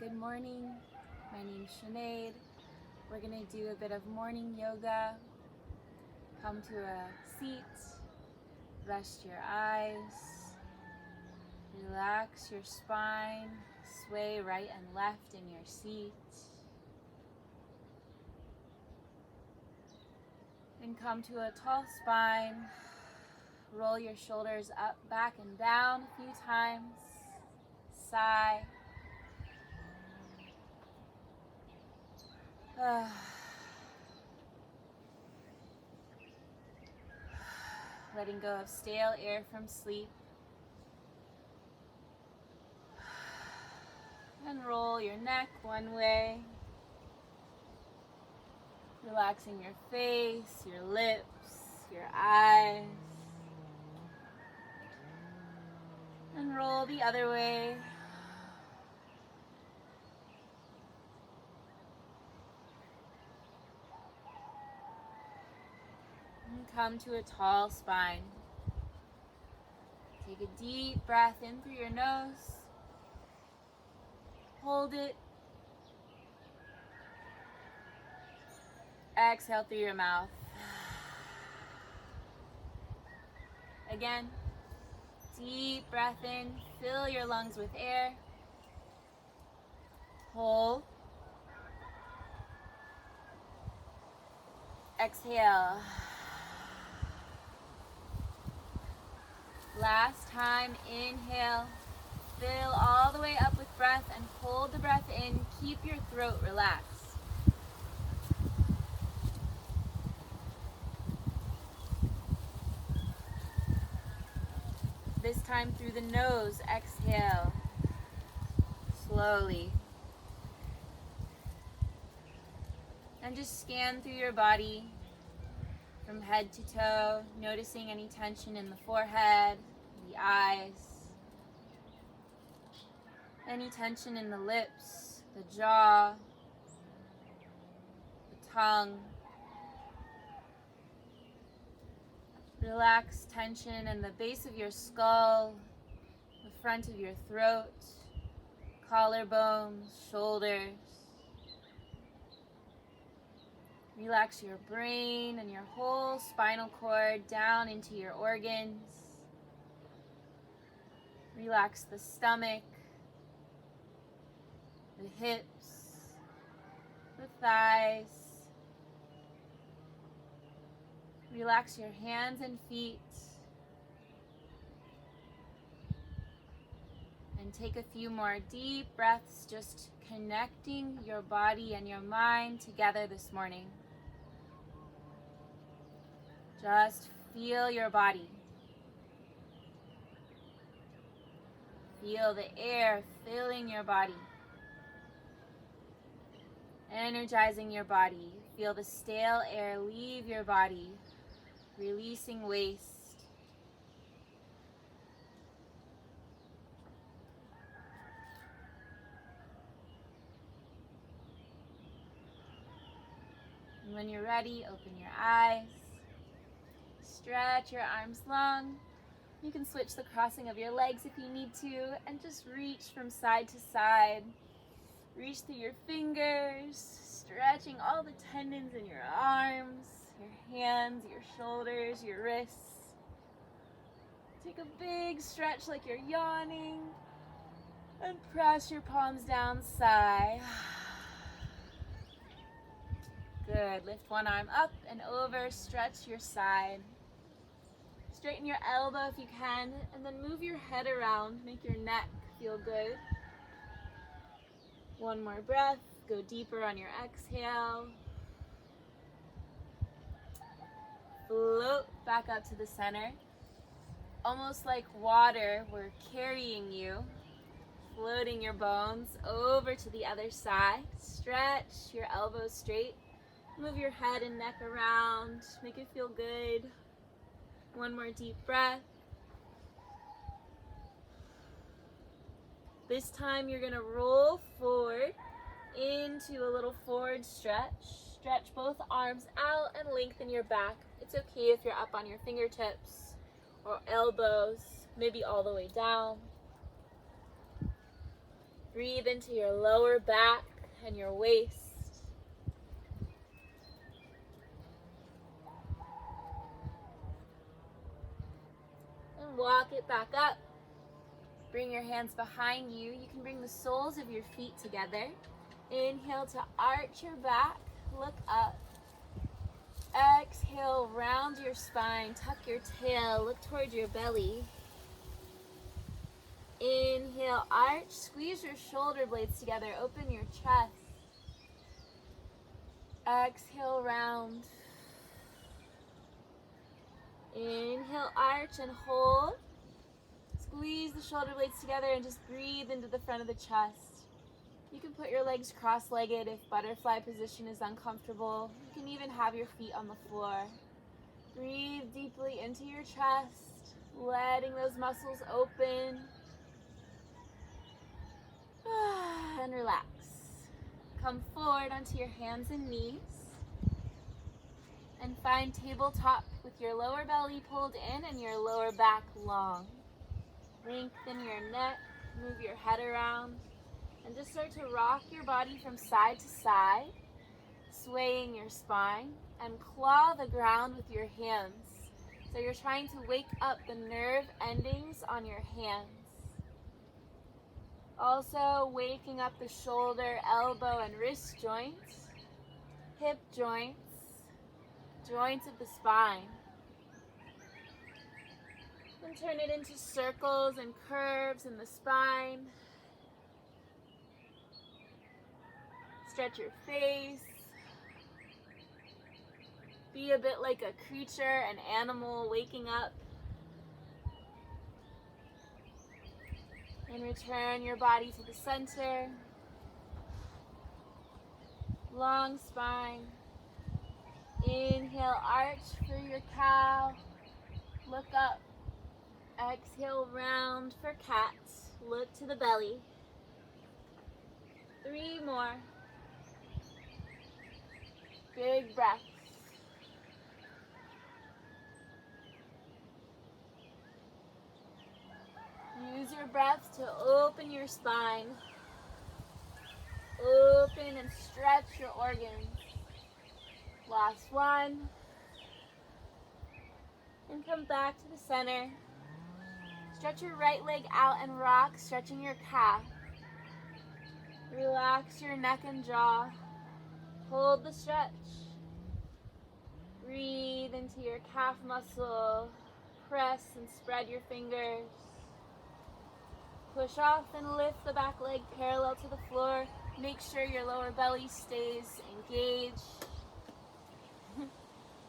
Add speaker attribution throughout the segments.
Speaker 1: Good morning. My name's Sinéad. We're going to do a bit of morning yoga. Come to a seat. Rest your eyes. Relax your spine. Sway right and left in your seat. And come to a tall spine. Roll your shoulders up, back, and down a few times. Sigh. Letting go of stale air from sleep. And roll your neck one way. Relaxing your face, your lips, your eyes. And roll the other way. And come to a tall spine. Take a deep breath in through your nose. Hold it. Exhale through your mouth. Again, deep breath in. Fill your lungs with air. Hold. Exhale. Last time, inhale. Fill all the way up with breath and hold the breath in. Keep your throat relaxed. This time through the nose, exhale. Slowly. And just scan through your body from head to toe, noticing any tension in the forehead, the eyes, any tension in the lips, the jaw, the tongue. Relax tension in the base of your skull, the front of your throat, collarbones, shoulders. Relax your brain and your whole spinal cord down into your organs. Relax the stomach, the hips, the thighs. Relax your hands and feet. And take a few more deep breaths, just connecting your body and your mind together this morning. Just feel your body. Feel the air filling your body. Energizing your body. Feel the stale air leave your body, releasing waste. And when you're ready, open your eyes. Stretch your arms long. You can switch the crossing of your legs if you need to, and just reach from side to side. Reach through your fingers, stretching all the tendons in your arms, your hands, your shoulders, your wrists. Take a big stretch like you're yawning, and press your palms down, sigh. Good. Lift one arm up and over, stretch your side. Straighten your elbow if you can, and then move your head around. Make your neck feel good. One more breath. Go deeper on your exhale. Float back up to the center. Almost like water, we're carrying you. Floating your bones over to the other side. Stretch your elbows straight. Move your head and neck around. Make it feel good. One more deep breath. This time you're gonna roll forward into a little forward stretch. Stretch both arms out and lengthen your back. It's okay if you're up on your fingertips or elbows, maybe all the way down. Breathe into your lower back and your waist. And walk it back up. Bring your hands behind you. You can bring the soles of your feet together. Inhale to arch your back, look up. Exhale, round your spine, tuck your tail, look toward your belly. Inhale, arch, squeeze your shoulder blades together, open your chest. Exhale, round. Inhale, arch and hold. Squeeze the shoulder blades together and just breathe into the front of the chest. You can put your legs cross-legged if butterfly position is uncomfortable. You can even have your feet on the floor. Breathe deeply into your chest, letting those muscles open. And relax. Come forward onto your hands and knees. And find tabletop with your lower belly pulled in and your lower back long. Lengthen your neck, move your head around, and just start to rock your body from side to side, swaying your spine, and claw the ground with your hands. So you're trying to wake up the nerve endings on your hands. Also waking up the shoulder, elbow, and wrist joints, hip joints, joints of the spine. And turn it into circles and curves in the spine. Stretch your face. Be a bit like a creature, an animal waking up. And return your body to the center. Long spine. Inhale, arch for your cow. Look up. Exhale, round for cat. Look to the belly. 3 more. Big breath. Use your breath to open your spine. Open and stretch your organs. Last one. And come back to the center. Stretch your right leg out and rock, stretching your calf. Relax your neck and jaw. Hold the stretch. Breathe into your calf muscle. Press and spread your fingers. Push off and lift the back leg parallel to the floor. Make sure your lower belly stays engaged.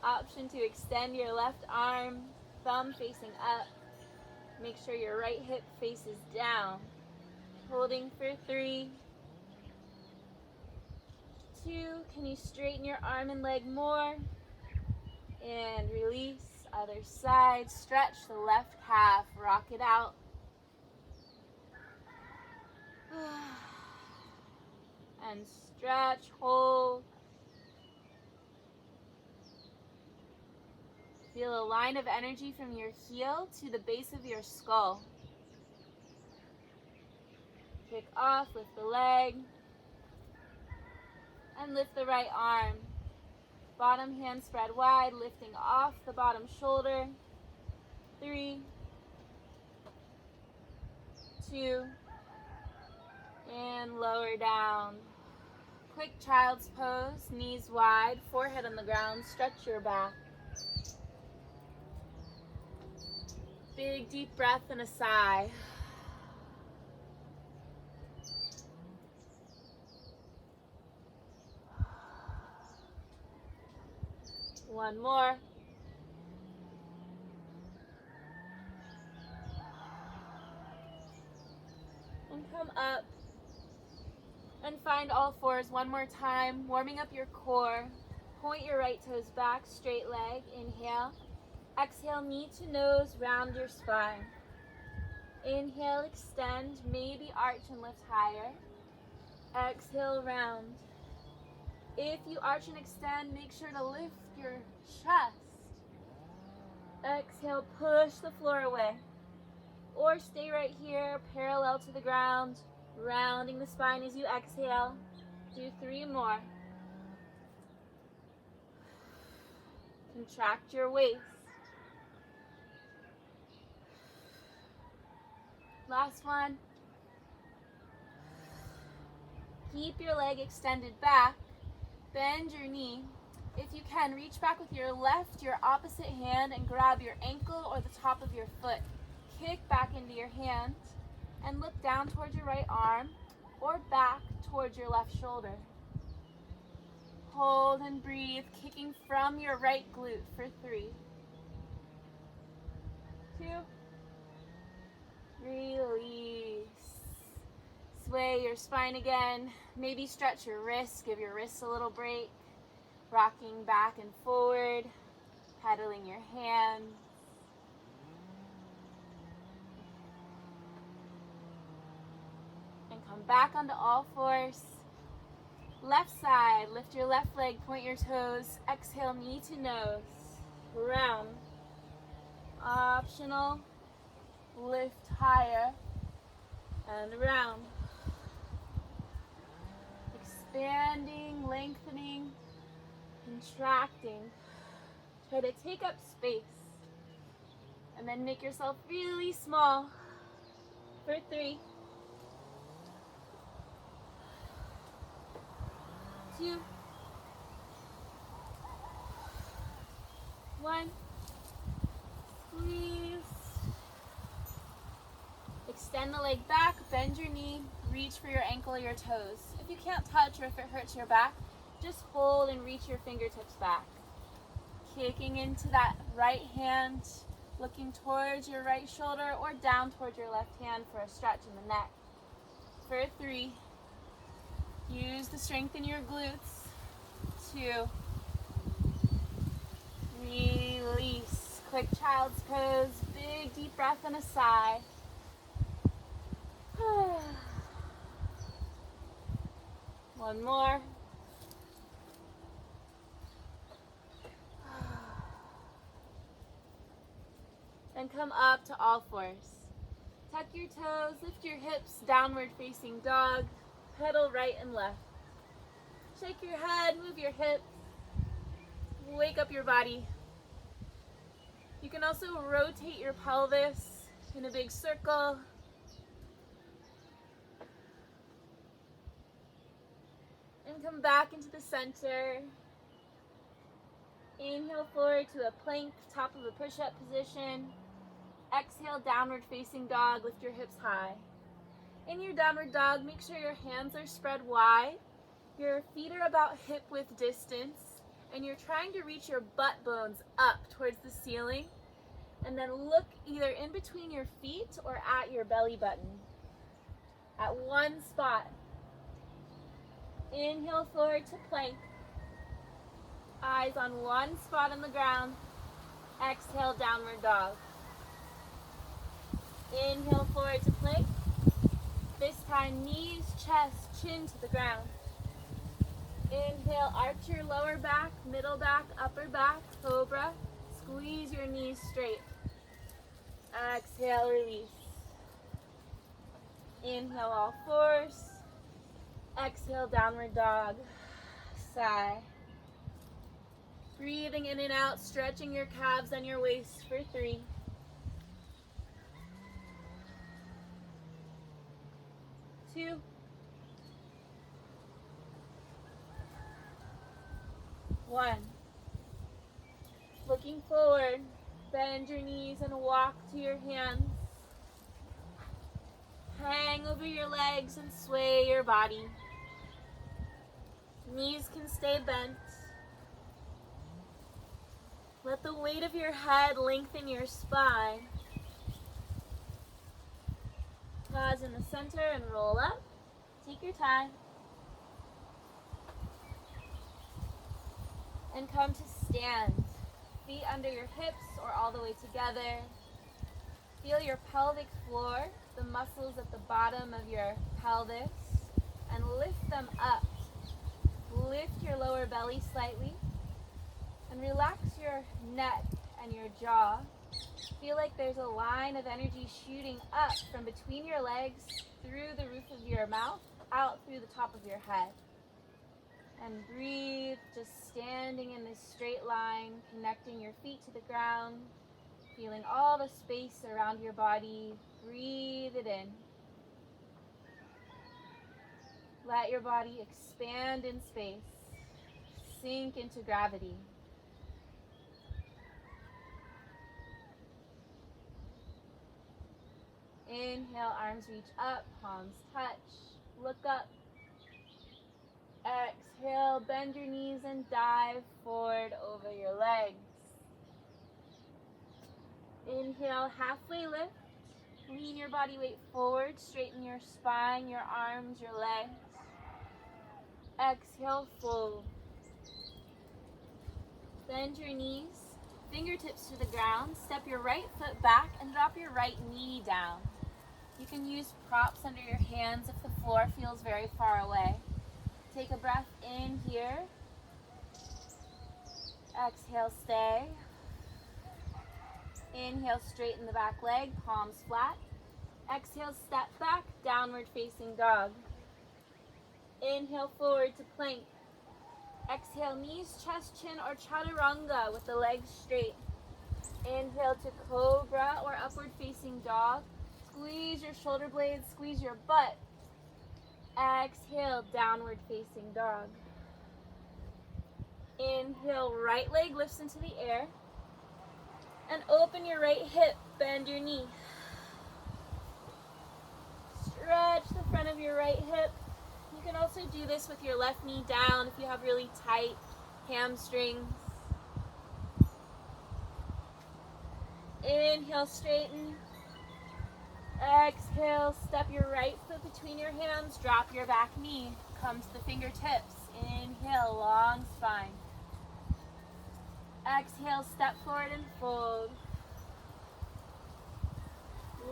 Speaker 1: Option to extend your left arm, thumb facing up. Make sure your right hip faces down. Holding for 3, 2. Can you straighten your arm and leg more? And release. Other side. Stretch the left calf. Rock it out. And stretch, hold. Feel a line of energy from your heel to the base of your skull. Kick off, lift the leg. And lift the right arm. Bottom hand spread wide, lifting off the bottom shoulder. 3, 2, and lower down. Quick child's pose, knees wide, forehead on the ground, stretch your back. Big deep breath and a sigh. One more. And come up. And find all fours one more time, warming up your core. Point your right toes back, straight leg. Inhale. Exhale, knee to nose, round your spine. Inhale, extend, maybe arch and lift higher. Exhale, round. If you arch and extend, make sure to lift your chest. Exhale, push the floor away. Or stay right here, parallel to the ground. Rounding the spine as you exhale. Do 3 more. Contract your waist. Last one. Keep your leg extended back. Bend your knee. If you can, reach back with your opposite hand and grab your ankle or the top of your foot. Kick back into your hand and look down towards your right arm or back towards your left shoulder. Hold and breathe, kicking from your right glute for 3, 2, release. Sway your spine again. Maybe stretch your wrists, give your wrists a little break. Rocking back and forward, pedaling your hands. And come back onto all fours. Left side, lift your left leg, point your toes. Exhale, knee to nose. Round. Optional. Lift higher. And round. Expanding, lengthening, contracting. Try to take up space. And then make yourself really small for 3, 2, 1. Squeeze. Extend the leg back, bend your knee, reach for your ankle or your toes. If you can't touch or if it hurts your back, just hold and reach your fingertips back. Kicking into that right hand, looking towards your right shoulder or down towards your left hand for a stretch in the neck. For 3, use the strength in your glutes. 2, release. Quick child's pose, big deep breath and a sigh. One more. Then come up to all fours. Tuck your toes, lift your hips, downward facing dog. Pedal right and left. Shake your head, move your hips. Wake up your body. You can also rotate your pelvis in a big circle. And come back into the center. Inhale forward to a plank, top of a push-up position. Exhale, downward facing dog, lift your hips high. In your downward dog, make sure your hands are spread wide. Your feet are about hip width distance. And you're trying to reach your butt bones up towards the ceiling. And then look either in between your feet or at your belly button. At one spot. Inhale forward to plank. Eyes on one spot on the ground. Exhale, downward dog. Inhale forward to plank. This time, knees, chest, chin to the ground. Inhale, arch your lower back, middle back, upper back, cobra. Squeeze your knees straight. Exhale, release. Inhale, all fours. Exhale, downward dog. Sigh. Breathing in and out, stretching your calves and your waist for 3. 2. 1. Looking forward, bend your knees and walk to your hands. Hang over your legs and sway your body. Knees can stay bent. Let the weight of your head lengthen your spine. Pause in the center and roll up. Take your time. And come to stand. Feet under your hips or all the way together. Feel your pelvic floor, the muscles at the bottom of your pelvis, and lift them up. Lift your lower belly slightly and relax your neck and your jaw. Feel like there's a line of energy shooting up from between your legs, through the roof of your mouth, out through the top of your head. And breathe, just standing in this straight line, connecting your feet to the ground, feeling all the space around your body. Breathe it in. Let your body expand in space. Sink into gravity. Inhale, arms reach up, palms touch. Look up. Exhale, bend your knees and dive forward over your legs. Inhale, halfway lift. Lean your body weight forward, straighten your spine, your arms, your legs. Exhale, fold. Bend your knees, fingertips to the ground. Step your right foot back and drop your right knee down. You can use props under your hands if the floor feels very far away. Take a breath in here. Exhale, stay. Inhale, straighten the back leg, palms flat. Exhale, step back, downward facing dog. Inhale, forward to plank. Exhale, knees, chest, chin, or chaturanga with the legs straight. Inhale to cobra or upward facing dog. Squeeze your shoulder blades, squeeze your butt. Exhale, downward facing dog. Inhale, right leg lifts into the air. And open your right hip, bend your knee. Stretch the front of your right hip. You can also do this with your left knee down if you have really tight hamstrings. Inhale, straighten. Exhale, step your right foot between your hands, drop your back knee, come to the fingertips. Inhale, long spine. Exhale, step forward and fold.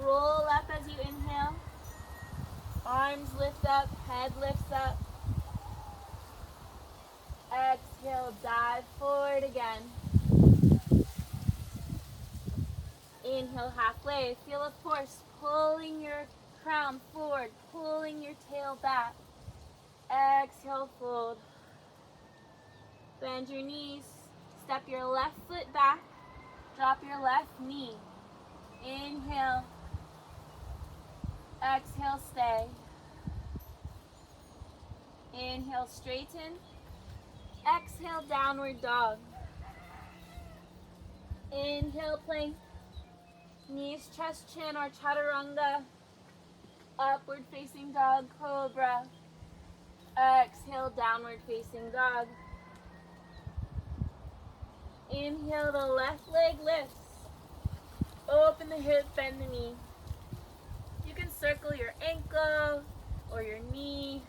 Speaker 1: Roll up as you inhale. Arms lift up, head lifts up. Exhale, dive forward again. Inhale, halfway. Feel a force pulling your crown forward, pulling your tail back. Exhale, fold. Bend your knees. Step your left foot back. Drop your left knee. Inhale. Exhale, stay. Inhale, straighten. Exhale, downward dog. Inhale, plank. Knees, chest, chin, or chaturanga. Upward facing dog, cobra. Exhale, downward facing dog. Inhale, the left leg lifts. Open the hip, bend the knee. You can circle your ankle or your knee.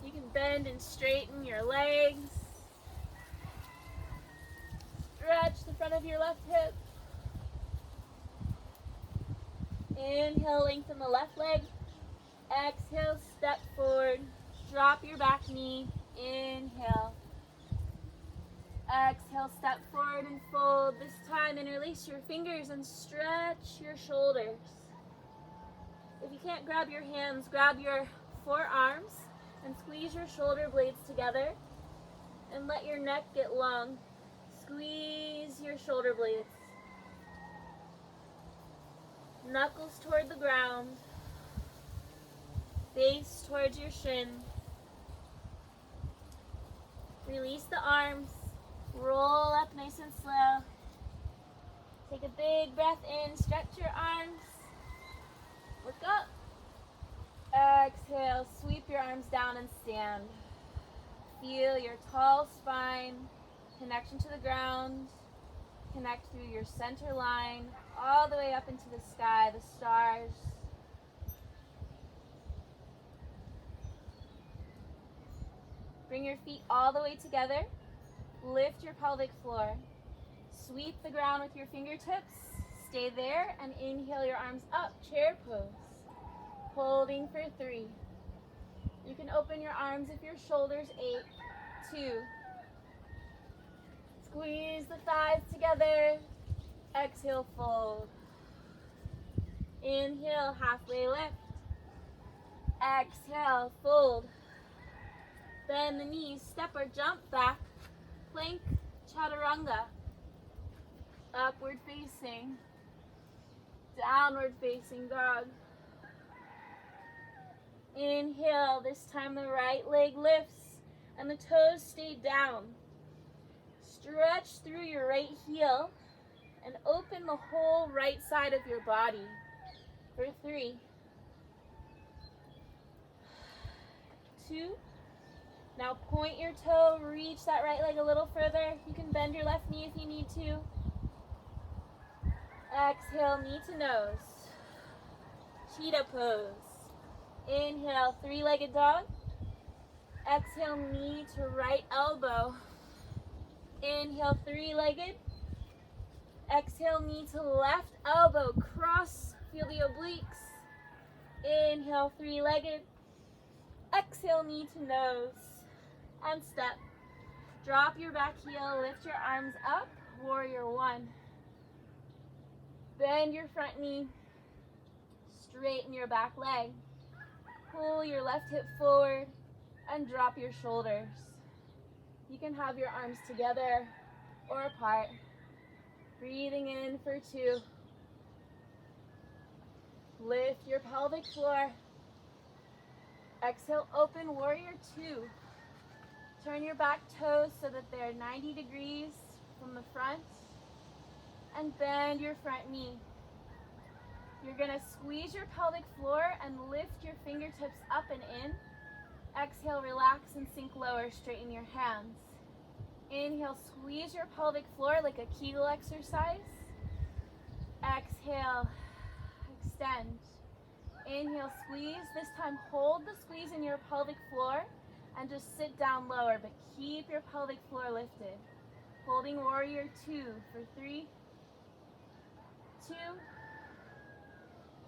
Speaker 1: You can bend and straighten your legs. Stretch the front of your left hip. Inhale, lengthen the left leg. Exhale, step forward. Drop your back knee. Inhale. Exhale, step forward and fold. This time, interlace your fingers and stretch your shoulders. If you can't grab your hands, grab your forearms and squeeze your shoulder blades together and let your neck get long. Squeeze your shoulder blades. Knuckles toward the ground. Face towards your shin. Release the arms. Roll up nice and slow. Take a big breath in. Stretch your arms. Look up. Exhale. Sweep your arms down and stand. Feel your tall spine. Connection to the ground. Connect through your center line. All the way up into the sky, the stars. Bring your feet all the way together. Lift your pelvic floor. Sweep the ground with your fingertips. Stay there and inhale your arms up, chair pose. Holding for 3. You can open your arms if your shoulders ache. 2. Let's Squeeze the thighs together. Exhale, fold. Inhale, halfway lift. Exhale, fold. Bend the knees, step or jump back. Plank, chaturanga. Upward facing. Downward facing dog. Inhale, this time the right leg lifts and the toes stay down. Stretch through your right heel and open the whole right side of your body for 3, 2. Now point your toe, reach that right leg a little further. You can bend your left knee if you need to. Exhale, knee to nose. Cheetah pose. Inhale, 3-legged dog. Exhale, knee to right elbow. Inhale, 3-legged. Exhale, knee to left elbow. Cross, feel the obliques. Inhale, 3-legged. Exhale, knee to nose. And step. Drop your back heel, lift your arms up. Warrior 1. Bend your front knee. Straighten your back leg. Pull your left hip forward and drop your shoulders. You can have your arms together or apart. Breathing in for 2. Lift your pelvic floor. Exhale, open, warrior 2. Turn your back toes so that they're 90 degrees from the front. And bend your front knee. You're going to squeeze your pelvic floor and lift your fingertips up and in. Exhale, relax and sink lower. Straighten your hands. Inhale, squeeze your pelvic floor like a Kegel exercise. Exhale, extend. Inhale, squeeze. This time, hold the squeeze in your pelvic floor and just sit down lower, but keep your pelvic floor lifted. Holding warrior 2 for 3, 2.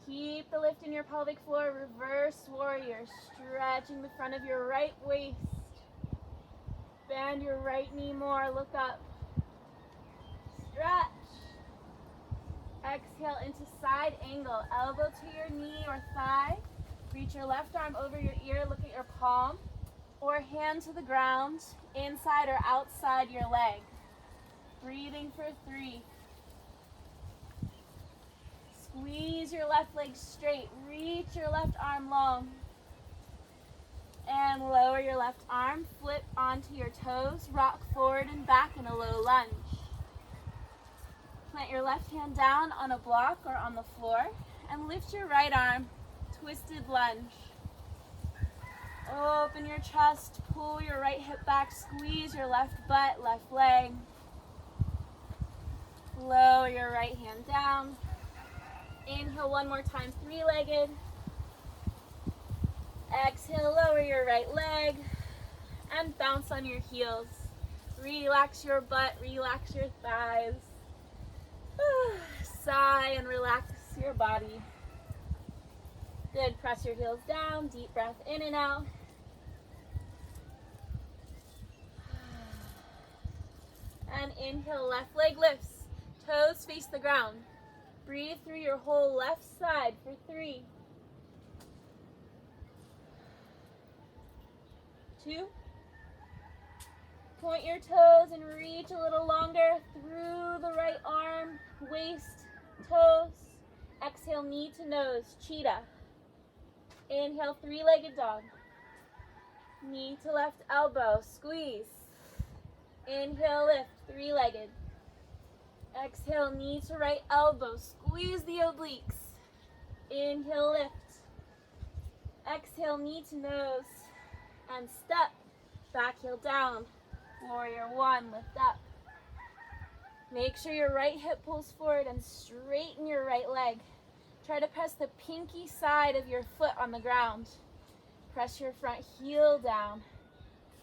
Speaker 1: Keep the lift in your pelvic floor. Reverse warrior, stretching the front of your right waist. Bend your right knee more, look up. Stretch. Exhale into side angle. Elbow to your knee or thigh. Reach your left arm over your ear, look at your palm. Or hand to the ground, inside or outside your leg. Breathing for 3. Squeeze your left leg straight. Reach your left arm long. And lower your left arm. Flip onto your toes. Rock forward and back in a low lunge. Plant your left hand down on a block or on the floor. And lift your right arm. Twisted lunge. Open your chest. Pull your right hip back. Squeeze your left butt, left leg. Lower your right hand down. Inhale one more time, 3-legged. Exhale, lower your right leg and bounce on your heels. Relax your butt, relax your thighs. Sigh and relax your body. Good, press your heels down, deep breath in and out. And inhale, left leg lifts, toes face the ground. Breathe through your whole left side for 3, 2. Point your toes and reach a little longer through the right arm, waist, toes. Exhale, knee to nose, cheetah. Inhale, 3-legged dog. Knee to left elbow, squeeze. Inhale, lift, 3-legged. Exhale, knee to right elbow. Squeeze the obliques. Inhale, lift. Exhale, knee to nose. And step. Back heel down. Warrior 1, lift up. Make sure your right hip pulls forward and straighten your right leg. Try to press the pinky side of your foot on the ground. Press your front heel down.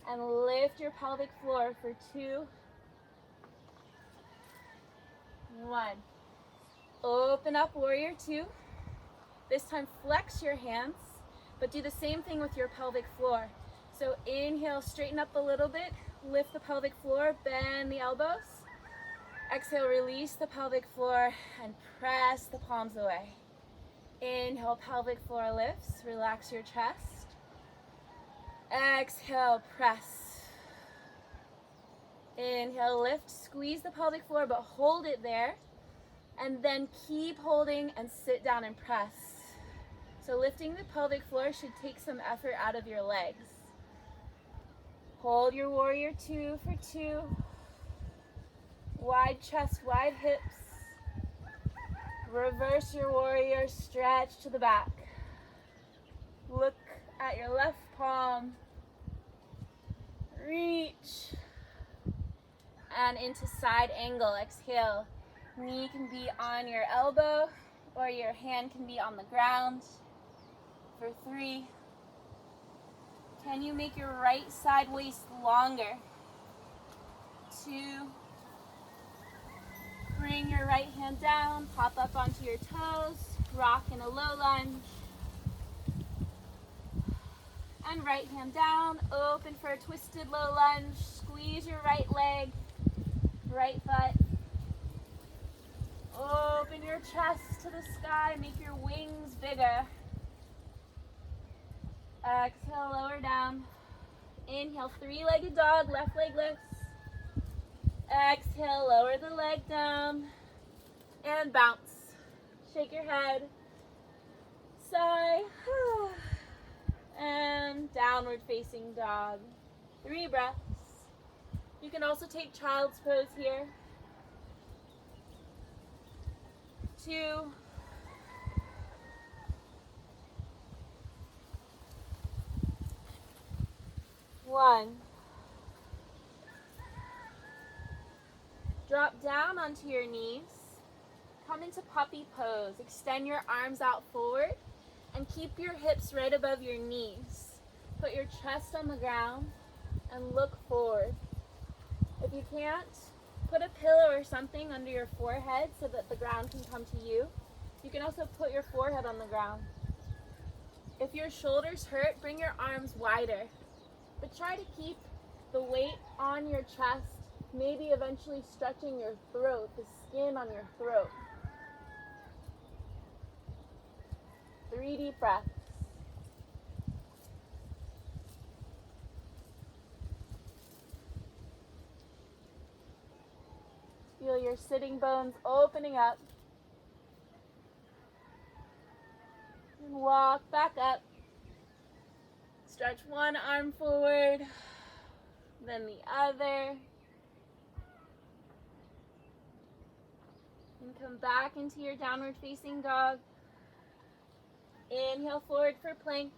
Speaker 1: And lift your pelvic floor for 2, 1. Open up, warrior 2. This time flex your hands, but do the same thing with your pelvic floor. So inhale, straighten up a little bit. Lift the pelvic floor, bend the elbows. Exhale, release the pelvic floor and press the palms away. Inhale, pelvic floor lifts, relax your chest. Exhale, press. Inhale, lift, squeeze the pelvic floor, but hold it there. And then keep holding and sit down and press. So lifting the pelvic floor should take some effort out of your legs. Hold your warrior two for two. Wide chest, wide hips. Reverse your warrior, stretch to the back. Look at your left palm. Reach. And into side angle, exhale. Knee can be on your elbow or your hand can be on the ground. For 3. Can you make your right side waist longer? 2. Bring your right hand down, pop up onto your toes, rock in a low lunge. And right hand down, open for a twisted low lunge. Squeeze your right leg, right foot. Open your chest to the sky, make your wings bigger. Exhale, lower down. Inhale, 3-legged dog, left leg lifts. Exhale, lower the leg down. And bounce. Shake your head. Sigh. And downward facing dog. 3 breaths. You can also take child's pose here. 2. 1. Drop down onto your knees. Come into puppy pose. Extend your arms out forward and keep your hips right above your knees. Put your chest on the ground and look forward. If you can't, put a pillow or something under your forehead so that the ground can come to you. You can also put your forehead on the ground. If your shoulders hurt, bring your arms wider. But try to keep the weight on your chest, maybe eventually stretching your throat, the skin on your throat. 3 deep breaths. Feel your sitting bones opening up. And walk back up. Stretch one arm forward, then the other. And come back into your downward facing dog. Inhale forward for plank.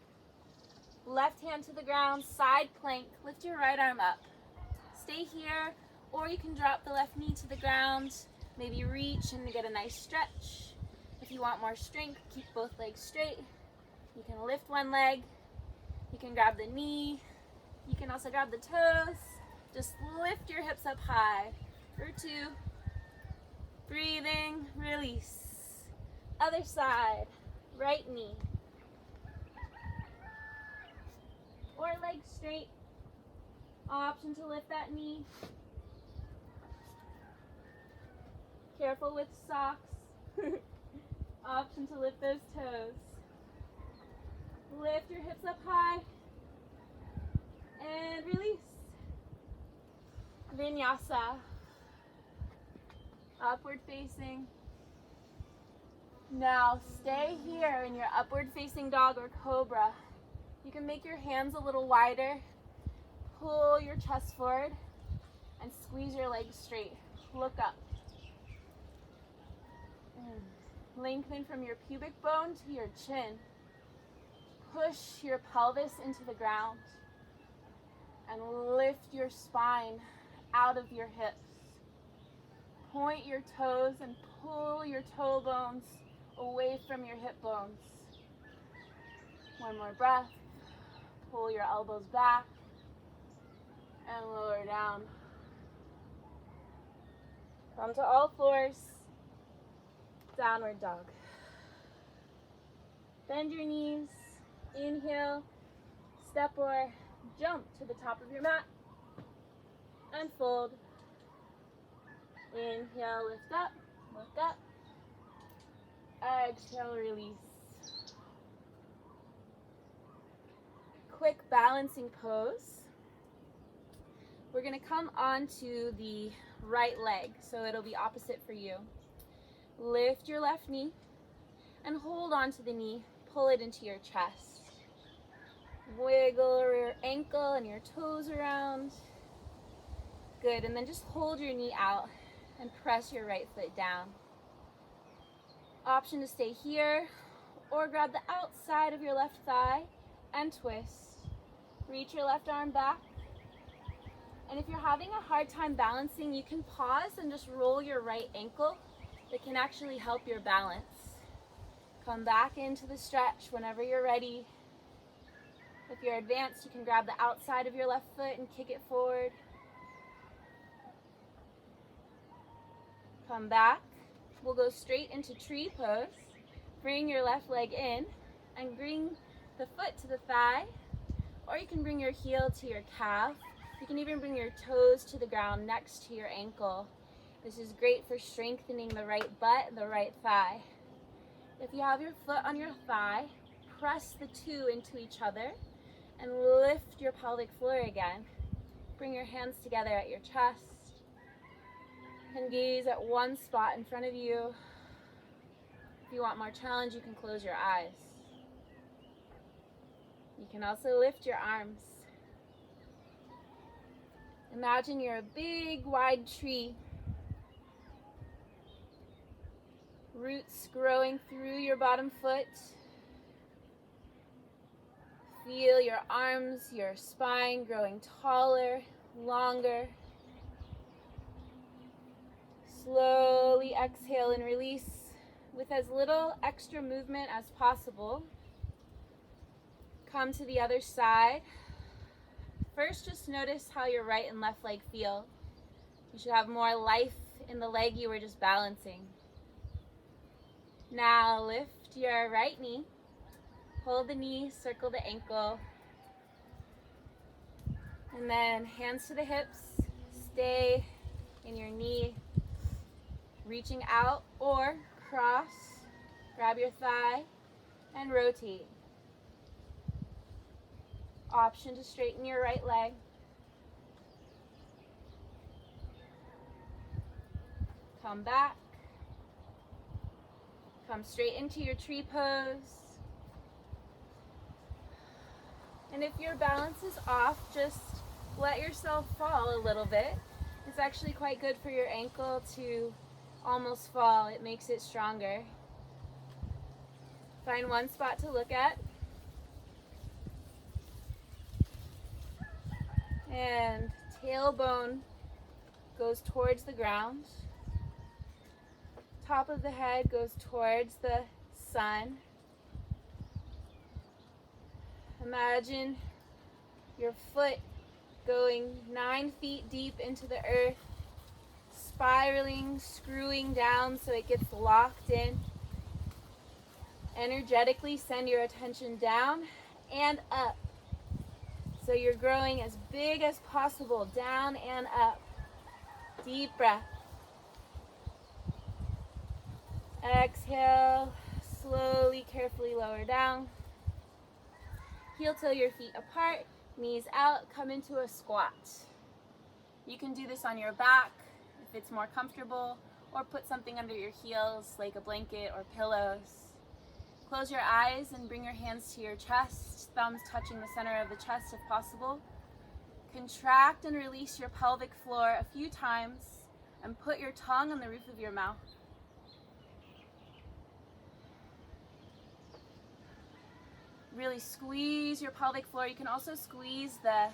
Speaker 1: Left hand to the ground, side plank. Lift your right arm up. Stay here, or you can drop the left knee to the ground. Maybe reach and get a nice stretch. If you want more strength, keep both legs straight. You can lift one leg. You can grab the knee. You can also grab the toes. Just lift your hips up high. For 2. Breathing, release. Other side, right knee. Or leg straight. Option to lift that knee. Careful with socks. Option to lift those toes. Lift your hips up high. And release. Vinyasa. Upward facing. Now stay here in your upward facing dog or cobra. You can make your hands a little wider. Pull your chest forward and squeeze your legs straight. Look up. Lengthen from your pubic bone to your chin. Push your pelvis into the ground and lift your spine out of your hips. Point your toes and pull your toe bones away from your hip bones. One more breath. Pull your elbows back and lower down. Come to all fours. Downward dog. Bend your knees. Inhale. Step or jump to the top of your mat. and fold. Inhale, lift up, look up. Exhale, release. Quick balancing pose. We're going to come onto the right leg, so it'll be opposite for you. Lift your left knee and hold onto the knee. Pull it into your chest. Wiggle your ankle and your toes around. Good, and then just hold your knee out and press your right foot down. Option to stay here or grab the outside of your left thigh and twist. Reach your left arm back. And if you're having a hard time balancing, you can pause and just roll your right ankle. It can actually help your balance. Come back into the stretch whenever you're ready. If you're advanced, you can grab the outside of your left foot and kick it forward. Come back. We'll go straight into tree pose. Bring your left leg in and bring the foot to the thigh, or you can bring your heel to your calf. You can even bring your toes to the ground next to your ankle. This is great for strengthening the right butt and the right thigh. If you have your foot on your thigh, press the two into each other and lift your pelvic floor again. Bring your hands together at your chest and gaze at one spot in front of you. If you want more challenge, you can close your eyes. You can also lift your arms. Imagine you're a big, wide tree. Roots growing through your bottom foot. Feel your arms, your spine growing taller, longer. Slowly exhale and release with as little extra movement as possible. Come to the other side. First, just notice how your right and left leg feel. You should have more life in the leg you were just balancing. Now lift your right knee. Hold the knee, circle the ankle. And then hands to the hips. Stay in your knee. Reaching out or cross. Grab your thigh and rotate. Option to straighten your right leg. Come back. Come straight into your tree pose. And if your balance is off, just let yourself fall a little bit. It's actually quite good for your ankle to almost fall. It makes it stronger. Find one spot to look at. And tailbone goes towards the ground. Top of the head goes towards the sun. Imagine your foot going 9 feet deep into the earth, spiraling, screwing down so it gets locked in. Energetically send your attention down and up. So you're growing as big as possible, down and up. Deep breath. Exhale, slowly, carefully lower down. Heel toe your feet apart, knees out, come into a squat. You can do this on your back if it's more comfortable, or put something under your heels like a blanket or pillows. Close your eyes and bring your hands to your chest, thumbs touching the center of the chest if possible. Contract and release your pelvic floor a few times and put your tongue on the roof of your mouth. Really squeeze your pelvic floor. You can also squeeze the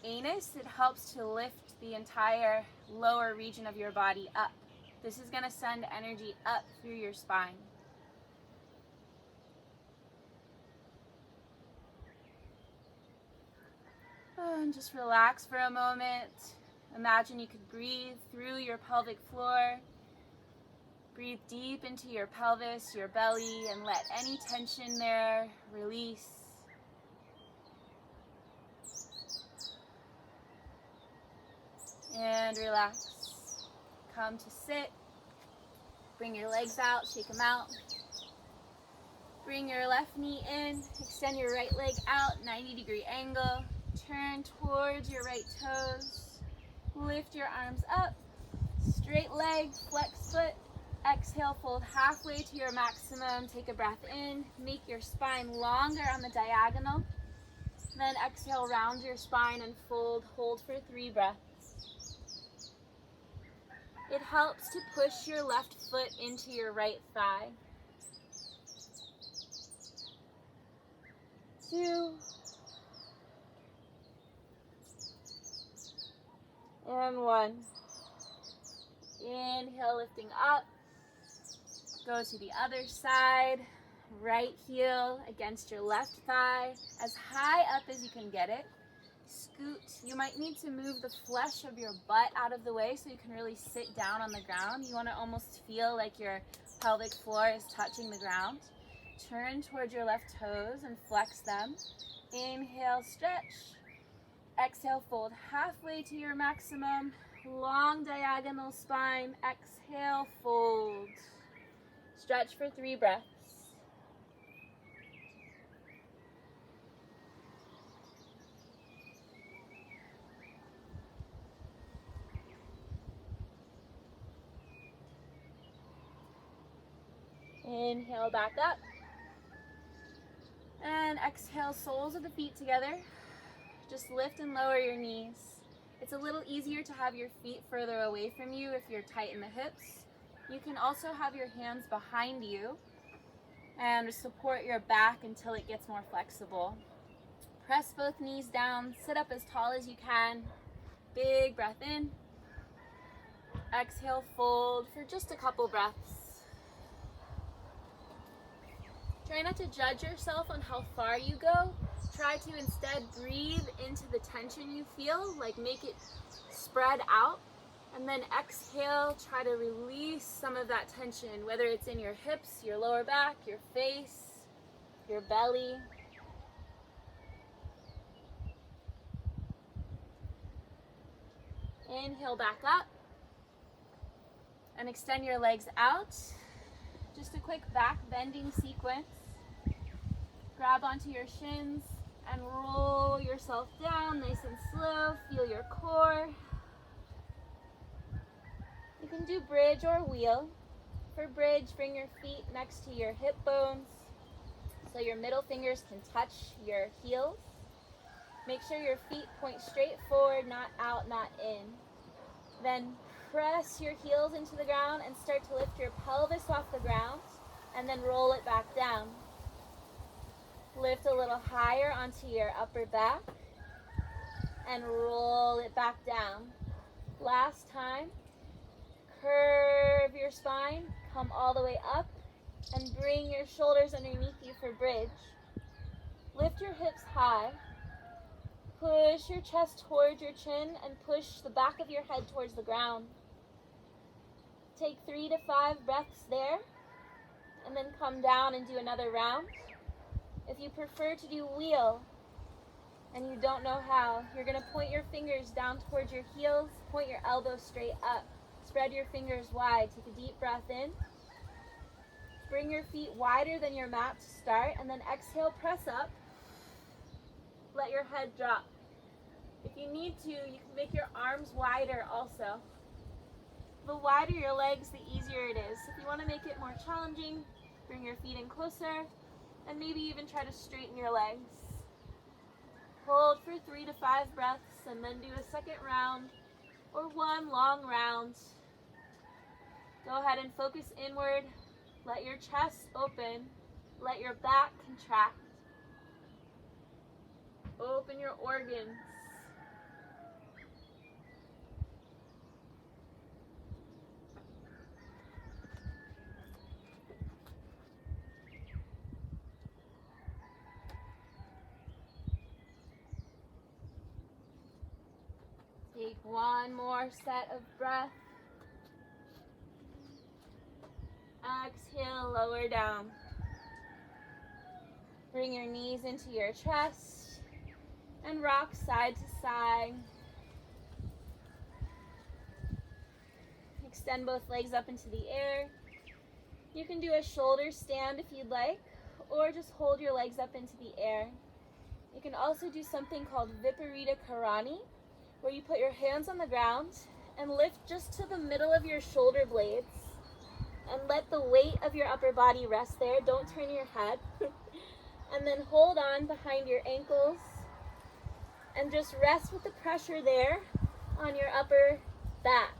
Speaker 1: anus. It helps to lift the entire lower region of your body up. This is going to send energy up through your spine. And just relax for a moment. Imagine you could breathe through your pelvic floor. Breathe deep into your pelvis, your belly, and let any tension there release. And relax. Come to sit. Bring your legs out, shake them out. Bring your left knee in, extend your right leg out, 90-degree angle. Turn towards your right toes. Lift your arms up. Straight leg, flex foot. Exhale, fold halfway to your maximum. Take a breath in. Make your spine longer on the diagonal. Then exhale, round your spine and fold. Hold for 3 breaths. It helps to push your left foot into your right thigh. 2. And 1. Inhale, lifting up. Go to the other side. Right heel against your left thigh, as high up as you can get it. Scoot. You might need to move the flesh of your butt out of the way so you can really sit down on the ground. You want to almost feel like your pelvic floor is touching the ground. Turn towards your left toes and flex them. Inhale, stretch. Exhale, fold halfway to your maximum. Long diagonal spine. Exhale, fold. Stretch for 3 breaths. Inhale, back up. And exhale, soles of the feet together. Just lift and lower your knees. It's a little easier to have your feet further away from you if you're tight in the hips. You can also have your hands behind you and support your back until it gets more flexible. Press both knees down, sit up as tall as you can. Big breath in. Exhale, fold for just a couple breaths. Try not to judge yourself on how far you go. Try to instead breathe into the tension you feel, like make it spread out. And then exhale, try to release some of that tension, whether it's in your hips, your lower back, your face, your belly. Inhale, back up. And extend your legs out. Just a quick back bending sequence. Grab onto your shins and roll yourself down nice and slow. Feel your core. You can do bridge or wheel. For bridge, bring your feet next to your hip bones so your middle fingers can touch your heels. Make sure your feet point straight forward, not out, not in. Then press your heels into the ground and start to lift your pelvis off the ground and then roll it back down. Lift a little higher onto your upper back and roll it back down. Last time. Curve your spine, come all the way up, and bring your shoulders underneath you for bridge. Lift your hips high. Push your chest towards your chin and push the back of your head towards the ground. Take 3 to 5 breaths there, and then come down and do another round. If you prefer to do wheel, and you don't know how, you're going to point your fingers down towards your heels, point your elbows straight up. Spread your fingers wide. Take a deep breath in. Bring your feet wider than your mat to start, and then exhale, press up. Let your head drop. If you need to, you can make your arms wider also. The wider your legs, the easier it is. If you want to make it more challenging, bring your feet in closer, and maybe even try to straighten your legs. Hold for 3 to 5 breaths, and then do a second round, or one long round. Go ahead and focus inward. Let your chest open. Let your back contract. Open your organs. Take one more set of breath. Exhale, lower down. Bring your knees into your chest and rock side to side. Extend both legs up into the air. You can do a shoulder stand if you'd like, or just hold your legs up into the air. You can also do something called Viparita Karani, where you put your hands on the ground and lift just to the middle of your shoulder blades and let the weight of your upper body rest there. Don't turn your head. And then hold on behind your ankles and just rest with the pressure there on your upper back.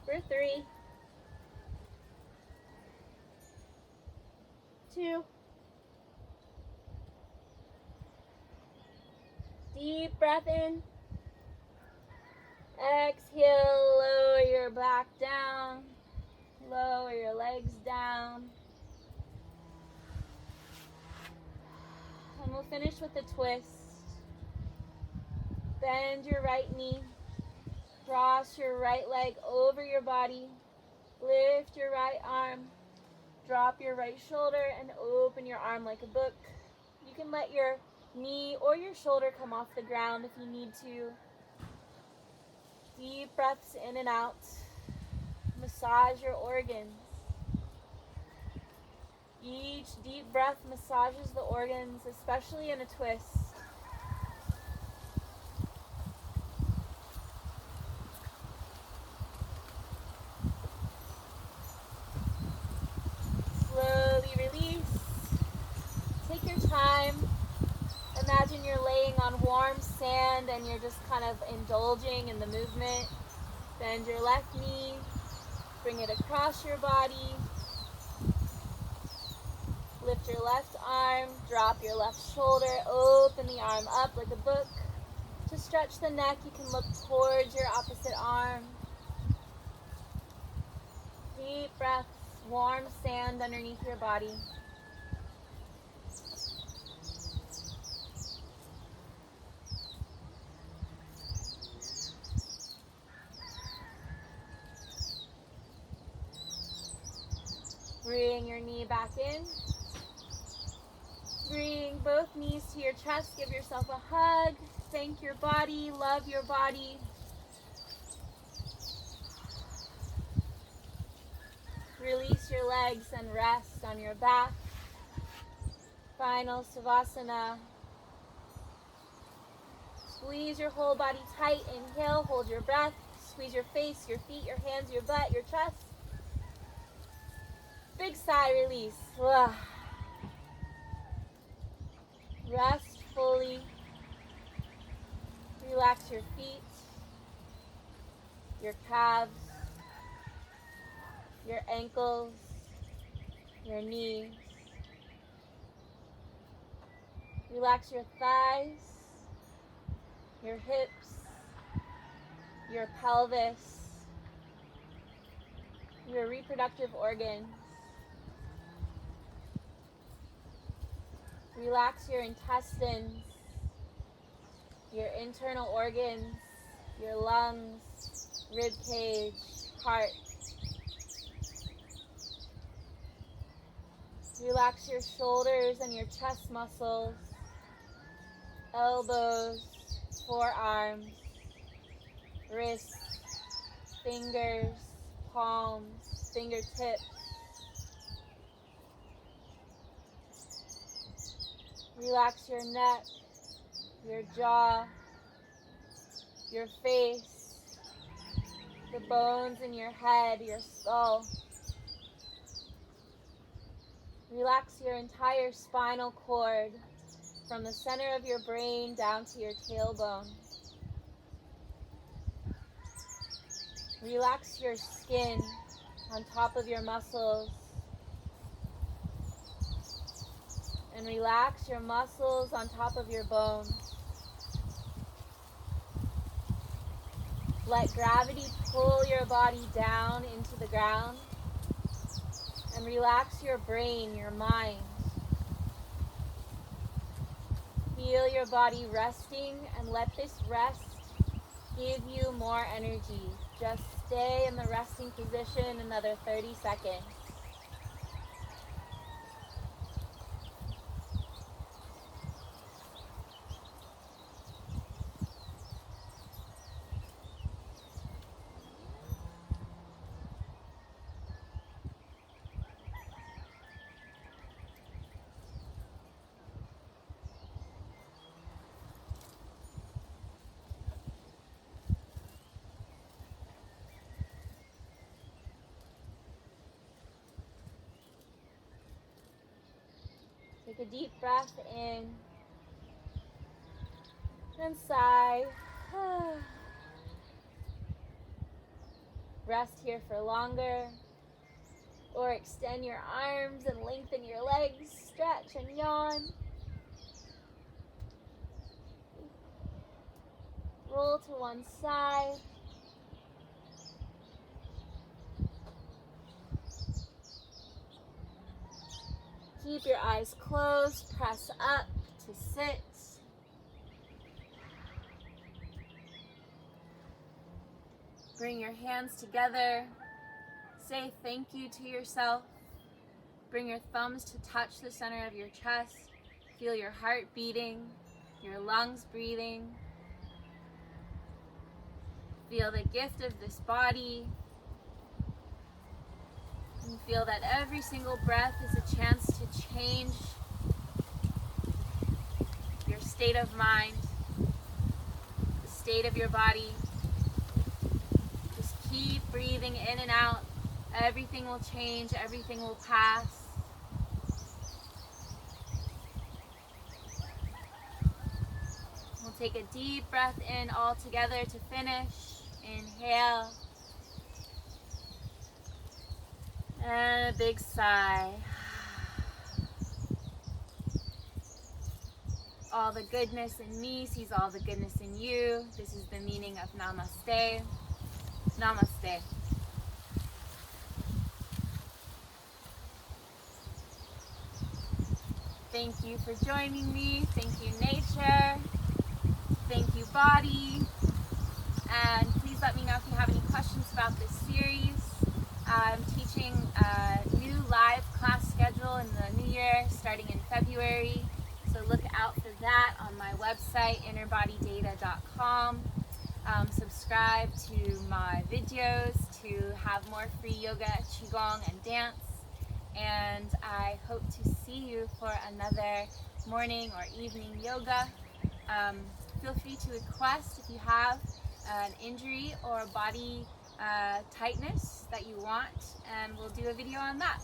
Speaker 1: For 3, 2, deep breath in. Exhale, lower your back down. Lower your legs down. And we'll finish with a twist. Bend your right knee. Cross your right leg over your body. Lift your right arm. Drop your right shoulder and open your arm like a book. You can let your knee or your shoulder come off the ground if you need to. Deep breaths in and out. Massage your organs. Each deep breath massages the organs, especially in a twist. Slowly release. Take your time. Imagine you're laying on warm sand and you're just kind of indulging in the movement. Bend your left knee. Bring it across your body. Lift your left arm, drop your left shoulder, open the arm up like a book. To stretch the neck, you can look towards your opposite arm. Deep breaths, warm sand underneath your body. Bring your knee back in. Bring both knees to your chest. Give yourself a hug. Thank your body. Love your body. Release your legs and rest on your back. Final Savasana. Squeeze your whole body tight. Inhale, hold your breath. Squeeze your face, your feet, your hands, your butt, your chest. Big sigh, release. Rest fully. Relax your feet, your calves, your ankles, your knees. Relax your thighs, your hips, your pelvis, your reproductive organs. Relax your intestines, your internal organs, your lungs, rib cage, heart. Relax your shoulders and your chest muscles, elbows, forearms, wrists, fingers, palms, fingertips. Relax your neck, your jaw, your face, the bones in your head, your skull. Relax your entire spinal cord from the center of your brain down to your tailbone. Relax your skin on top of your muscles. And relax your muscles on top of your bones. Let gravity pull your body down into the ground. And relax your brain, your mind. Feel your body resting and let this rest give you more energy. Just stay in the resting position another 30 seconds. a deep breath in and sigh. Rest here for longer, or extend your arms and lengthen your legs, stretch and yawn. Roll to one side. Keep your eyes closed, press up to sit. Bring your hands together. Say thank you to yourself. Bring your thumbs to touch the center of your chest. Feel your heart beating, your lungs breathing. Feel the gift of this body. And feel that every single breath is a chance to change your state of mind, the state of your body. Just keep breathing in and out. Everything will change, everything will pass. We'll take a deep breath in all together to finish. Inhale. And a big sigh. All the goodness in me sees all the goodness in you. This is the meaning of Namaste. Namaste. Thank you for joining me. Thank you, nature. Thank you, body. And please let me know if you have any questions about this series. I'm teaching a new live class schedule in the new year, starting in February. So look out for that on my website, innerbodydata.com. Subscribe to my videos to have more free yoga, qigong, and dance. And I hope to see you for another morning or evening yoga. Feel free to request if you have an injury or body tightness that you want, and we'll do a video on that.